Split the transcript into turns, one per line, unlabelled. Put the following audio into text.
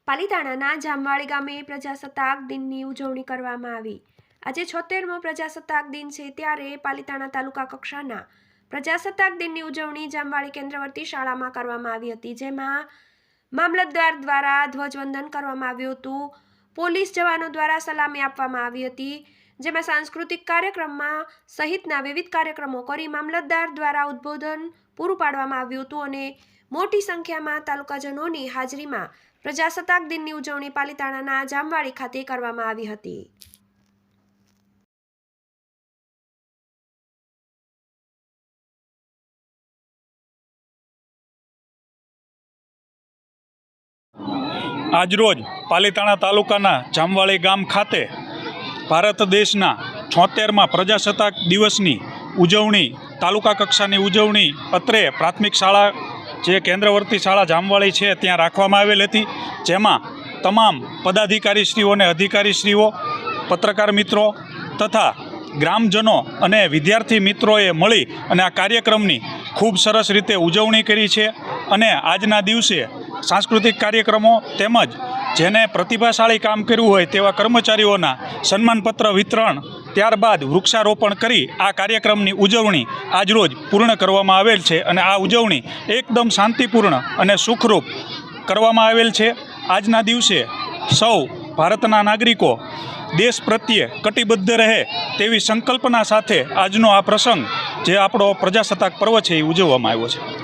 પાલિતાણાના જામવાળી ગામે પ્રજાસત્તાક દિનની ઉજવણી કરવામાં આવી। આજે 76મો પ્રજાસત્તાક દિન છે, ત્યારે પાલિતાણા તાલુકા કક્ષાના પ્રજાસત્તાક દિનની ઉજવણી જામવાળી કેન્દ્રવર્તી શાળામાં કરવામાં આવી હતી, જેમાં મામલતદાર દ્વારા ધ્વજવંદન કરવામાં આવ્યું હતું। પોલીસ જવાનો દ્વારા સલામી આપવામાં આવી હતી, જેમાં સાંસ્કૃતિક કાર્યક્રમમાં સહિતના વિવિધ કાર્યક્રમો કરી મામલતદાર દ્વારા ઉદ્બોધન પૂરું પાડવામાં આવ્યું હતું અને મોટી સંખ્યામાં તાલુકાજનોની હાજરીમાં પ્રજાસત્તાક દિનની ઉજવણી પાલિતાણાના જામવાળી ખાતે કરવામાં આવી હતી।
આજરોજ પાલિતાણા તાલુકાના જામવાળી ગામ ખાતે ભારત દેશના 76મા પ્રજાસત્તાક દિવસની ઉજવણી તાલુકા કક્ષાની ઉજવણી અત્રે પ્રાથમિક શાળા જે કેન્દ્રવર્તી શાળા જામવાળી છે ત્યાં રાખવામાં આવેલ હતી, જેમાં તમામ પદાધિકારીશ્રીઓ અને અધિકારીશ્રીઓ, પત્રકાર મિત્રો તથા ગ્રામજનો અને વિદ્યાર્થી મિત્રોએ મળી અને આ કાર્યક્રમની ખૂબ સરસ રીતે ઉજવણી કરી છે અને આજના દિવસે સાંસ્કૃતિક કાર્યક્રમો તેમજ જેને પ્રતિભાશાળી કામ કર્યું હોય તેવા કર્મચારીઓના સન્માનપત્ર વિતરણ, ત્યારબાદ વૃક્ષારોપણ કરી આ કાર્યક્રમની ઉજવણી આજરોજ પૂર્ણ કરવામાં આવેલ છે અને આ ઉજવણી એકદમ શાંતિપૂર્ણ અને સુખરૂપ કરવામાં આવેલ છે। આજના દિવસે સૌ ભારતના નાગરિકો દેશ પ્રત્યે કટિબદ્ધ રહે તેવી સંકલ્પના સાથે આજનો આ પ્રસંગ જે આપણો પ્રજાસત્તાક પર્વ છે એ ઉજવવામાં આવ્યો છે।